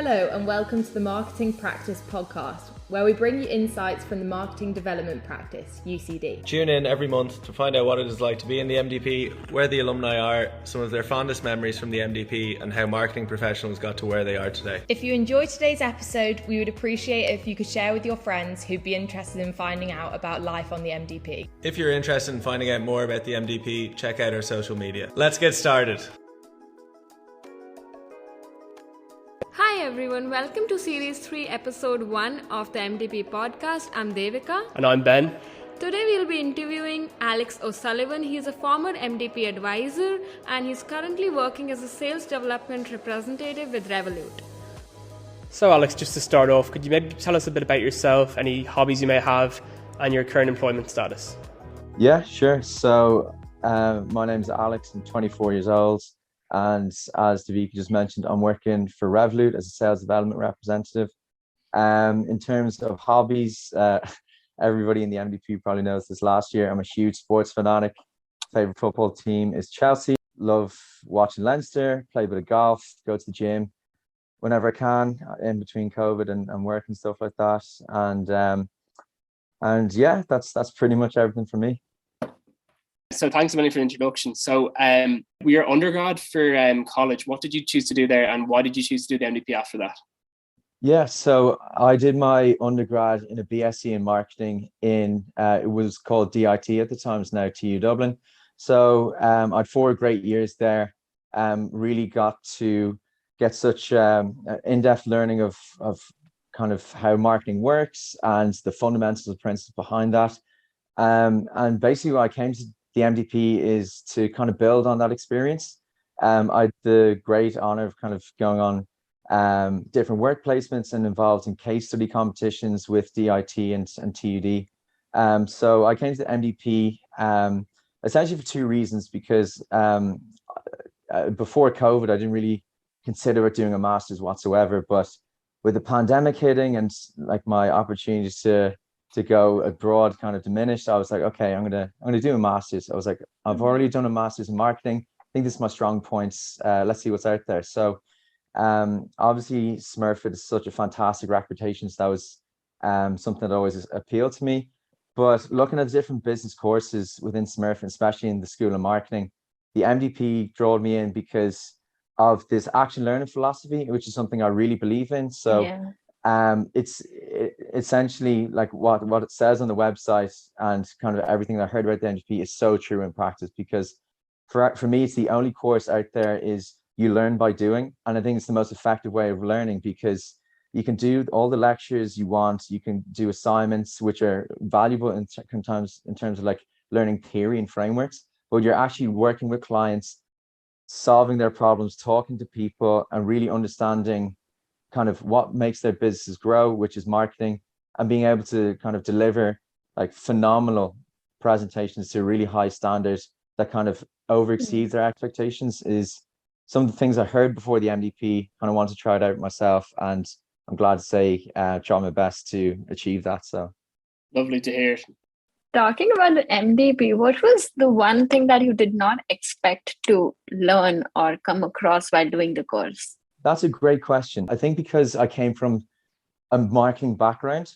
Hello and welcome to the Marketing Practice Podcast, where we bring you insights from the Marketing Development Practice, UCD. Tune in every month to find out what it is like to be in the MDP, where the alumni are, some of their fondest memories from the MDP, and how marketing professionals got to where they are today. If you enjoyed today's episode, we would appreciate it if you could share with your friends who'd be interested in finding out about life on the MDP. If you're interested in finding out more about the MDP, check out our social media. Let's get started. Hi everyone, welcome to Series 3, Episode 1 of the MDP podcast. I'm Devika. And I'm Ben. Today we'll be interviewing Alex O'Sullivan. He's a former MDP advisor and he's currently working as a sales development representative with Revolut. So Alex, just to start off, could you maybe tell us a bit about yourself, any hobbies you may have, and your current employment status? Yeah, sure. So my name's Alex, I'm 24 years old. And as Devika just mentioned, I'm working for Revolut as a sales development representative. In terms of hobbies, everybody in the MDP probably knows this. Last year, I'm a huge sports fanatic. Favorite football team is Chelsea. Love watching Leinster, play a bit of golf, go to the gym whenever I can in between COVID and work and stuff like that. And yeah, that's pretty much everything for me. So thanks a million for the introduction. So we are undergrad for college. What did you choose to do there, and why did you choose to do the MDP after that? Yeah, so I did my undergrad in a BSc in marketing in, it was called DIT at the time, it's now TU Dublin. So I had 4 great years there, really got to get such in-depth learning of kind of how marketing works and the fundamentals of principles behind that. And basically what I came to the MDP is to kind of build on that experience. I had the great honor of kind of going on different work placements and involved in case study competitions with DIT and TUD. So I came to the MDP essentially for 2 reasons, because before COVID, I didn't really consider doing a master's whatsoever, but with the pandemic hitting and like my opportunities to go abroad kind of diminished, I was like, okay, I'm gonna do a master's. I was like, I've already done a master's in marketing. I think this is my strong points. Let's see what's out there. So obviously Smurfit is such a fantastic reputation. So that was something that always appealed to me. But looking at the different business courses within Smurfit, especially in the School of Marketing, the MDP drew me in because of this action learning philosophy, which is something I really believe in. So it's essentially like what it says on the website, and kind of everything that I heard about the MDP is so true in practice, because for me, it's the only course out there is you learn by doing. And I think it's the most effective way of learning, because you can do all the lectures you want, you can do assignments, which are valuable in terms of like learning theory and frameworks, but you're actually working with clients, solving their problems, talking to people, and really understanding kind of what makes their businesses grow, which is marketing, and being able to kind of deliver like phenomenal presentations to really high standards that kind of over exceeds their expectations is some of the things I heard before the MDP. Kind of want to try it out myself, and I'm glad to say try my best to achieve that. So Lovely to hear. Talking about the MDP, what was the one thing that you did not expect to learn or come across while doing the course? That's a great question. I think because I came from a marketing background,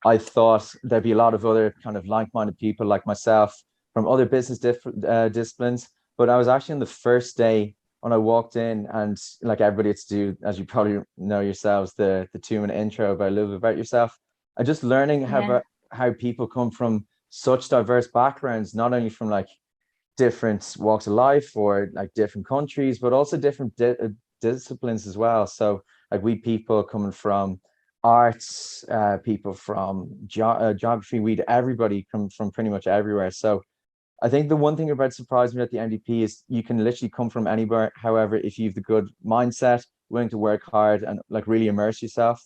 I thought there'd be a lot of other kind of like-minded people like myself from other business disciplines. But I was actually on the first day when I walked in, and like everybody had to do, as you probably know yourselves, the 2-minute intro about a little bit about yourself, and just learning how people come from such diverse backgrounds, not only from like different walks of life or like different countries, but also different disciplines as well. So like we people coming from arts, people from geography, everybody come from pretty much everywhere. So I think the one thing about surprised me at the MDP is you can literally come from anywhere. However, if you have the good mindset, willing to work hard and like really immerse yourself,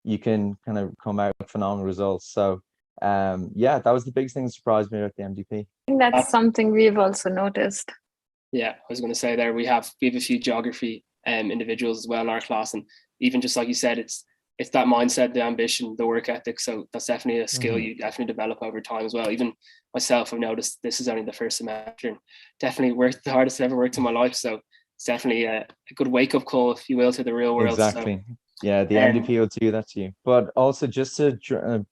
you can kind of come out with phenomenal results. So yeah, that was the biggest thing that surprised me at the MDP. I think that's something we've also noticed. Yeah, I was going to say there, we have a few geography individuals as well in our class, and even just like you said, it's that mindset, the ambition, the work ethic. So that's definitely a skill you definitely develop over time as well. Even myself, I've noticed this is only the first semester, and definitely worked the hardest I've ever worked in my life. So it's definitely a good wake up call, if you will, to the real world. Exactly. So Yeah, the MDP will do that to you. But also, just to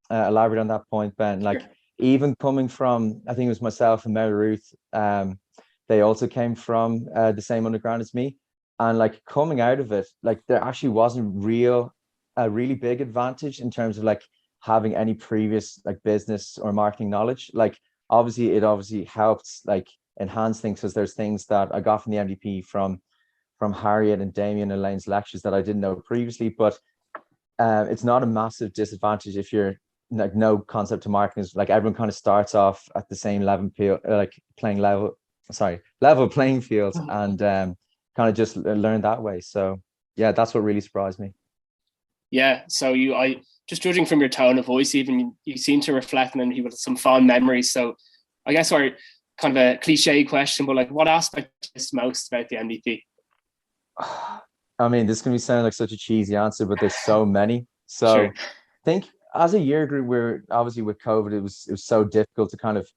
elaborate on that point, Ben, like even coming from, I think it was myself and Mary Ruth, they also came from the same underground as me, and like coming out of it, like there actually wasn't a really big advantage in terms of like having any previous like business or marketing knowledge. Like obviously it helped like enhance things, because there's things that I got from the MDP from Harriet and Damien and Elaine's lectures that I didn't know previously. But it's not a massive disadvantage if you're like no concept to marketing. Is like everyone kind of starts off at the same level playing field, and kind of just learn that way. So yeah, that's what really surprised me. Yeah, so I just judging from your tone of voice, even you seem to reflect on you with some fond memories. So I guess our kind of a cliche question, but like what aspect is most about the MDP? I mean, this can be sounding like such a cheesy answer, but there's so many. So Sure. I think as a year group, we're obviously with COVID, it was so difficult to kind of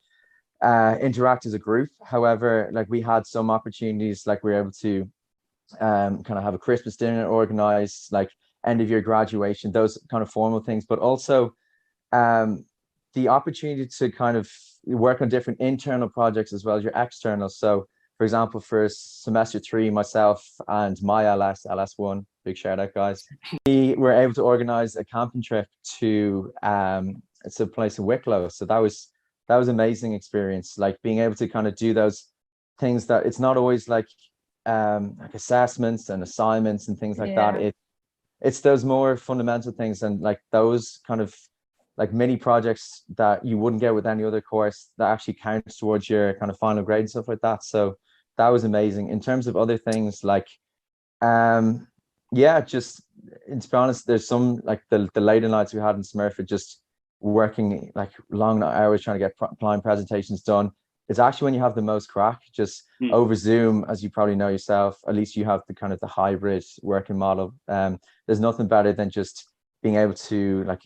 interact as a group. However, like we had some opportunities, like we were able to kind of have a Christmas dinner organized, like end of year graduation, those kind of formal things, but also the opportunity to kind of work on different internal projects as well as your external. So for example, for semester 3, myself and my LS1, big shout out guys, we were able to organize a camping trip to it's a place in Wicklow. So that was amazing experience, like being able to kind of do those things that it's not always like assessments and assignments and things like that. It's those more fundamental things, and like those kind of like mini projects that you wouldn't get with any other course that actually counts towards your kind of final grade and stuff like that. So that was amazing. In terms of other things, like just to be honest, there's some like the later nights we had in Smurfit, just working like long hours trying to get client presentations done. It's actually when you have the most crack, just over Zoom, as you probably know yourself, at least you have the kind of the hybrid working model. There's nothing better than just being able to like,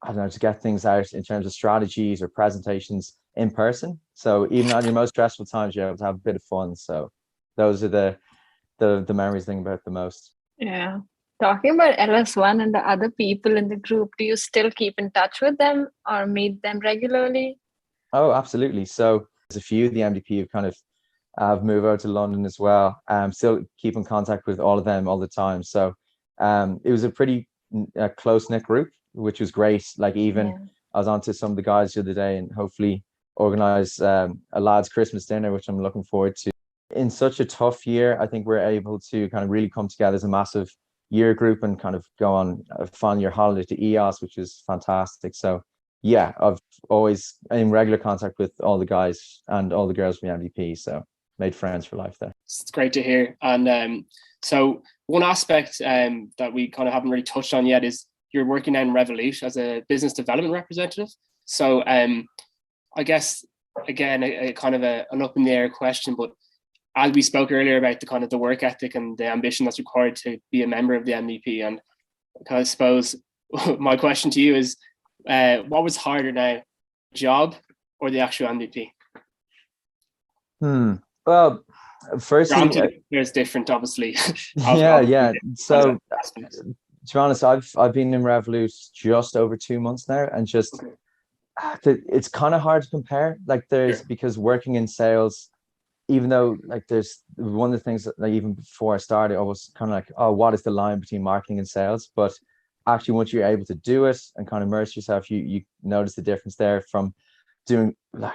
I don't know, to get things out in terms of strategies or presentations in person. So even on your most stressful times, you're able to have a bit of fun. So those are the memories thinking about the most. Yeah. Talking about LS1 and the other people in the group, do you still keep in touch with them or meet them regularly? Oh, absolutely. So there's a few of the MDP who kind of have moved over to London as well. Still keep in contact with all of them all the time. So it was a pretty close-knit group, which was great. Like even I was on to some of the guys the other day, and hopefully organize a lads Christmas dinner, which I'm looking forward to. In such a tough year, I think we're able to kind of really come together as a massive year group and kind of go on a fun year holiday to EOS, which is fantastic. So yeah, I've always in regular contact with all the guys and all the girls from the MDP. So made friends for life there. It's great to hear. And so one aspect that we kind of haven't really touched on yet is you're working now in Revolut as a business development representative. So I guess, again, a kind of an up in the air question, but as we spoke earlier about the kind of the work ethic and the ambition that's required to be a member of the MDP, and I suppose my question to you is, what was harder now, job or the actual MDP? Well, firstly, there's different, obviously. Yeah. So to be honest, I've been in Revolut just over 2 months now, and just it's kind of hard to compare. Like because working in sales, even though like there's one of the things that like even before I started, I was kind of like, oh, what is the line between marketing and sales? But actually, once you're able to do it and kind of immerse yourself, you notice the difference there from doing like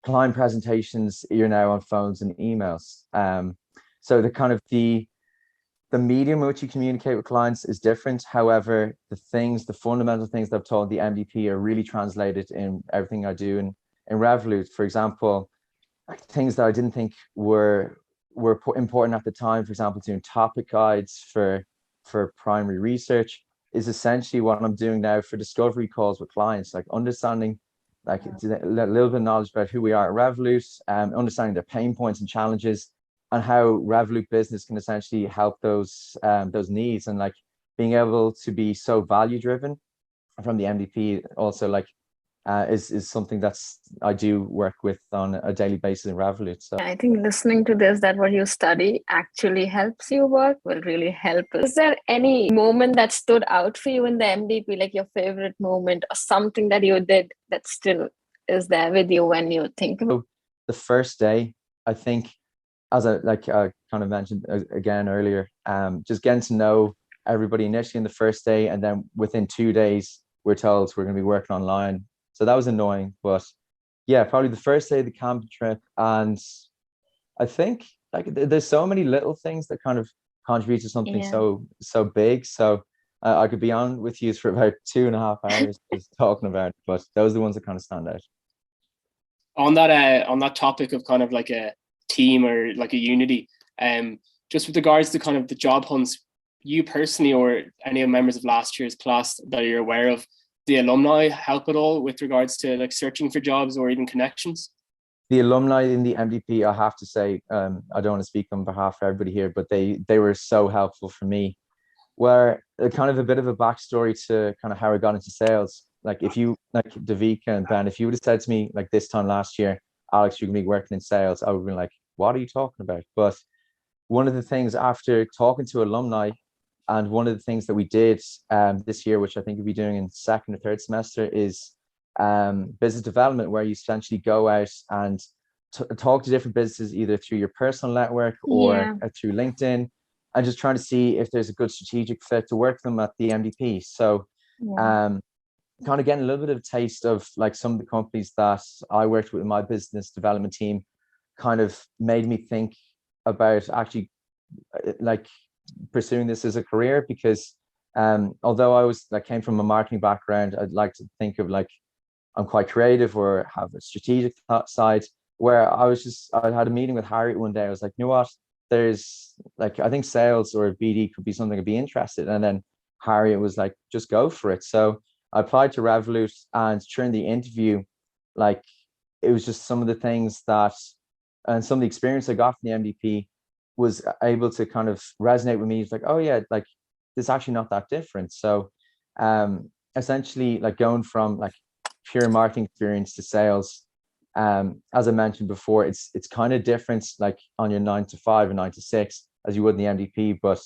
client presentations. You're now on phones and emails. So the kind of the medium in which you communicate with clients is different. However, the fundamental things that I've taught the MDP are really translated in everything I do in Revolut. For example, like things that I didn't think were important at the time, for example, doing topic guides for primary research, is essentially what I'm doing now for discovery calls with clients, like understanding like a little bit of knowledge about who we are at Revolut, understanding their pain points and challenges, and how Revolut business can essentially help those needs, and like being able to be so value driven from the MDP. Also, like is something that's I do work with on a daily basis in Revolut. So I think listening to this, that what you study actually helps you work, will really help us. Is there any moment that stood out for you in the MDP, like your favorite moment or something that you did that still is there with you when you think about the first day, I think, as I kind of mentioned again earlier, just getting to know everybody initially in the first day, and then within 2 days we're told we're going to be working online. So that was annoying, but yeah, probably the first day of the camping trip. And I think like there's so many little things that kind of contribute to something so big. So I could be on with you for about 2.5 hours just talking about it, but those are the ones that kind of stand out. On that topic of kind of like a team or like a unity, just with regards to kind of the job hunts, you personally or any members of last year's class that you're aware of, the alumni help at all with regards to like searching for jobs or even connections? The alumni in the MDP, I have to say, I don't want to speak on behalf of everybody here, but they were so helpful for me. Where kind of a bit of a backstory to kind of how I got into sales. Like if you, like Davika and Ben, if you would have said to me like this time last year, Alex, you're gonna be working in sales, I would have been like, what are you talking about? But one of the things after talking to alumni, and one of the things that we did this year, which I think we'll be doing in second or third semester, is business development, where you essentially go out and talk to different businesses, either through your personal network or through LinkedIn, and just trying to see if there's a good strategic fit to work them at the MDP. So kind of getting a little bit of a taste of like some of the companies that I worked with in my business development team kind of made me think about actually like pursuing this as a career, because although I was like came from a marketing background, I'd like to think of like I'm quite creative or have a strategic side, where I had a meeting with Harriet one day. I was like, you know what, there's like, I think sales or BD could be something I'd be interested in. And then Harriet was like, just go for it. So I applied to Revolut, and during the interview, like it was just some of the things that, and some of the experience I got from the MDP was able to kind of resonate with me. It's like, oh yeah, like it's actually not that different. So essentially like going from like pure marketing experience to sales, as I mentioned before, it's kind of different like on your 9 to 5 and 9 to 6 as you would in the MDP, but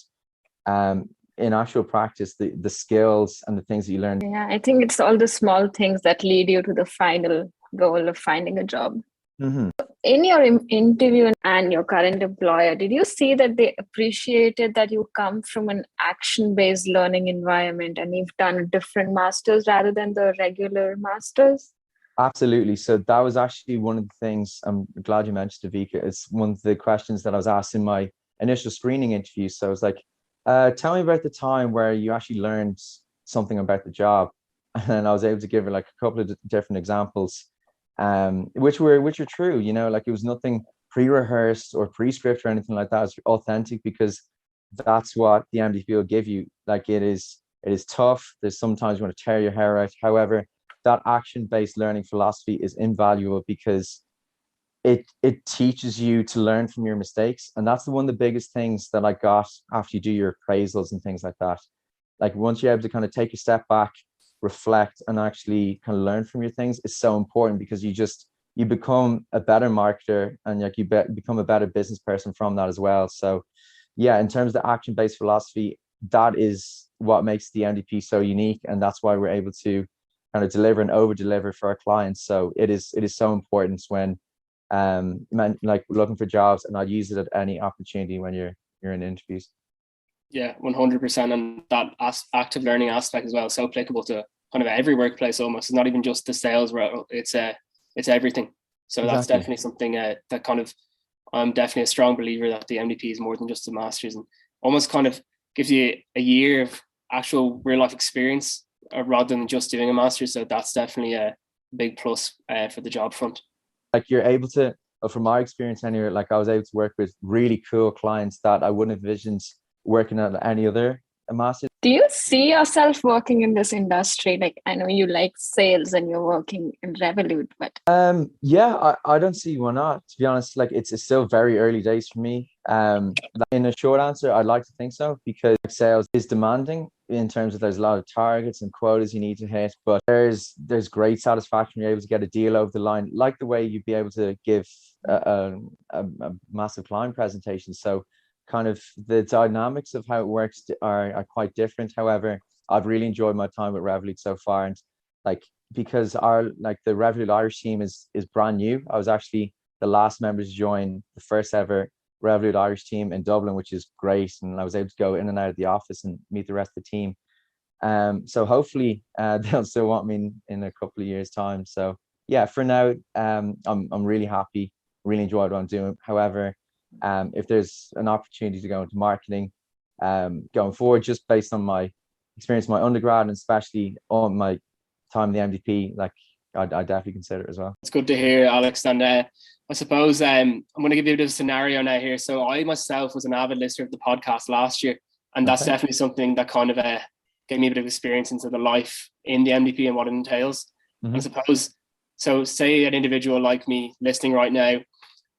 in actual practice, the skills and the things that you learn. Yeah, I think it's all the small things that lead you to the final goal of finding a job. Mm-hmm. In your interview and your current employer, did you see that they appreciated that you come from an action-based learning environment and you've done a different masters rather than the regular masters? Absolutely. So that was actually one of the things, I'm glad you mentioned, Davika. It's one of the questions that I was asked in my initial screening interview. So I was like, tell me about the time where you actually learned something about the job. And I was able to give her like a couple of different examples, which were true, you know, like it was nothing pre-rehearsed or pre-script or anything like that. It's authentic, because that's what the MDP will give you. Like it is tough. There's sometimes you want to tear your hair out. However, that action-based learning philosophy is invaluable, because it teaches you to learn from your mistakes. And that's one of the biggest things that I got after you do your appraisals and things like that. Like once you're able to kind of take a step back, reflect, and actually kind of learn from your things, is so important, because you become a better marketer, and like you become a better business person from that as well. So yeah, in terms of the action-based philosophy, that is what makes the MDP so unique, and that's why we're able to kind of deliver and over deliver for our clients. So it is so important when like looking for jobs, and I'd use it at any opportunity when you're in interviews. Yeah, 100%. And that active learning aspect as well is so applicable to kind of every workplace almost. It's not even just the sales role, it's everything. So exactly. That's definitely something that kind of, I'm definitely a strong believer that the MDP is more than just a master's, and almost kind of gives you a year of actual real life experience rather than just doing a master's. So that's definitely a big plus for the job front. Like you're able to, from my experience anyway, like I was able to work with really cool clients that I wouldn't have envisioned working at any other master's. Do you see yourself working in this industry? Like I know you like sales and you're working in Revolut, but yeah, I don't see why not, to be honest. Like it's still very early days for me. In a short answer, I'd like to think so, because sales is demanding in terms of there's a lot of targets and quotas you need to hit, but there's great satisfaction when you're able to get a deal over the line, like the way you'd be able to give a massive client presentation. So kind of the dynamics of how it works are quite different. However, I've really enjoyed my time with Revolut so far, and like because the Revolut Irish team is brand new. I was actually the last member to join the first ever Revolut Irish team in Dublin, which is great, and I was able to go in and out of the office and meet the rest of the team. So hopefully they'll still want me in a couple of years' time. So yeah, for now, I'm really happy, really enjoyed what I'm doing. However, if there's an opportunity to go into marketing going forward, just based on my experience in my undergrad and especially on my time in the MDP, like I'd definitely consider it as well. It's good to hear, Alex. And I suppose I'm going to give you a bit of a scenario now here. So I myself was an avid listener of the podcast last year, and that's definitely something that kind of gave me a bit of experience into the life in the MDP and what it entails. I suppose, so say an individual like me listening right now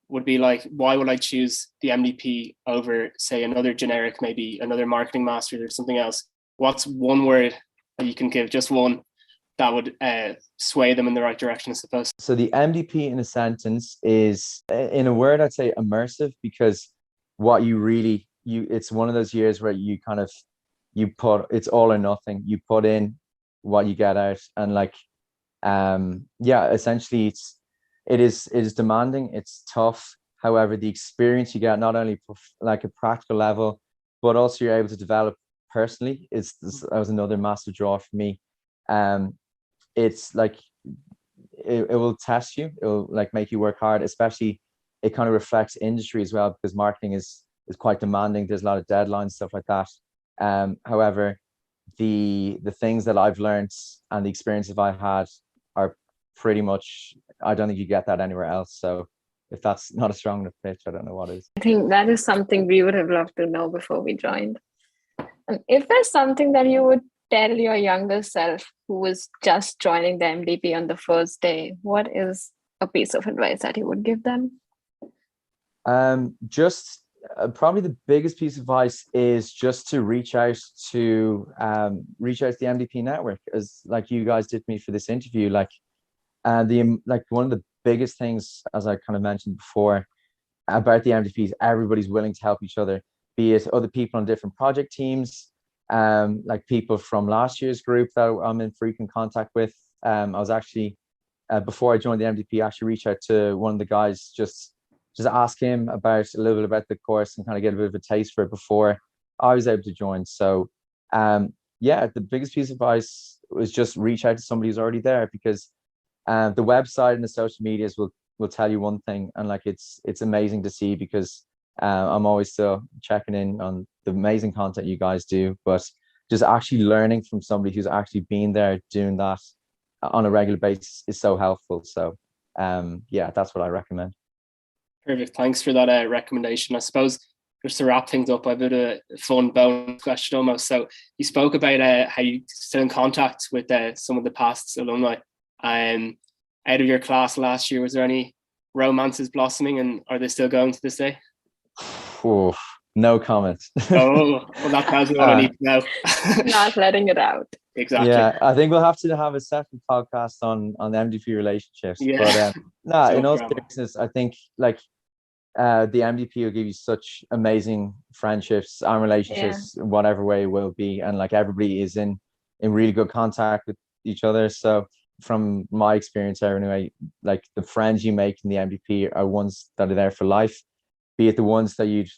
would be like, why would I choose the MDP over, say, another generic, maybe another marketing master or something else? What's one word that you can give, just one, that would sway them in the right direction, I suppose? So the MDP in a sentence is, in a word, I'd say immersive, because what it's one of those years where you kind of, it's all or nothing. You put in what you get out, and essentially it is demanding, it's tough. However, the experience you get, not only like a practical level, but also you're able to develop personally. That was another massive draw for me. It's like it will test you, it will like make you work hard, especially it kind of reflects industry as well, because marketing is quite demanding. There's a lot of deadlines, stuff like that. However, the things that I've learned and the experiences I've had are pretty much, I don't think you get that anywhere else. So if that's not a strong enough pitch, I don't know what is. I think that is something we would have loved to know before we joined. And if there's something that you would tell your younger self who was just joining the MDP on the first day, what is a piece of advice that you would give them? Probably the biggest piece of advice is just to reach out to the MDP network, as like you guys did me for this interview. One of the biggest things, as I kind of mentioned before, about the MDP is everybody's willing to help each other, be it other people on different project teams, like people from last year's group that I'm in frequent contact with. I was actually, before I joined the MDP, actually reached out to one of the guys, just ask him about a little bit about the course and kind of get a bit of a taste for it before I was able to join. So the biggest piece of advice was just reach out to somebody who's already there, because the website and the social medias will tell you one thing, and like it's amazing to see, because I'm always still checking in on the amazing content you guys do, but just actually learning from somebody who's actually been there doing that on a regular basis is so helpful. So that's what I recommend. Perfect. Thanks for that recommendation. I suppose just to wrap things up, I've got a fun bonus question almost. So you spoke about how you still in contact with some of the past alumni. Out of your class last year, was there any romances blossoming, and are they still going to this day? Oh, no comment. Well, that tells me what I need to know. Not letting it out. Exactly. Yeah, I think we'll have to have a separate podcast on the MDP relationships. Yeah. But in all seriousness, I think the MDP will give you such amazing friendships and relationships, in whatever way it will be, and like everybody is in really good contact with each other. So from my experience anyway, like the friends you make in the MDP are ones that are there for life, be it the ones that you'd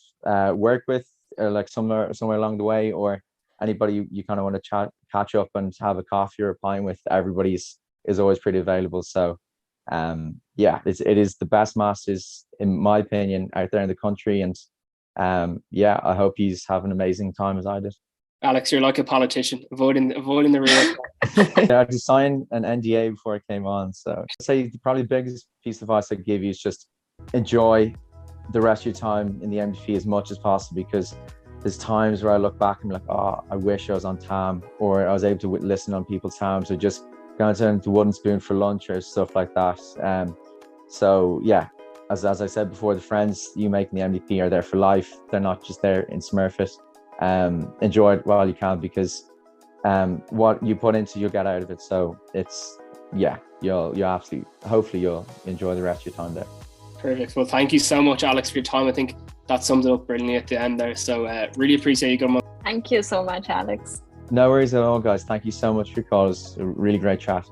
work with like somewhere along the way, or anybody you kind of want to catch up and have a coffee or a pint with. Everybody is always pretty available. So it is the best masters, in my opinion, out there in the country. And I hope he's having an amazing time as I did. Alex, you're like a politician, avoiding the real. I had to sign an NDA before I came on. So I'd say probably the biggest piece of advice I'd give you is just enjoy the rest of your time in the MDP as much as possible, because there's times where I look back and be like, oh, I wish I was on TAM, or I was able to listen on people's TAMs, or just going down to Wooden Spoon for lunch or stuff like that. as I said before, the friends you make in the MDP are there for life. They're not just there in Smurfit. Enjoy it while you can, because what you put into, you'll get out of it. So you'll absolutely, hopefully you'll enjoy the rest of your time there. Perfect. Well, thank you so much, Alex, for your time. I think that sums it up brilliantly at the end there. So really appreciate you coming on. Thank you so much, Alex. No worries at all, guys. Thank you so much for your call. It was a really great chat.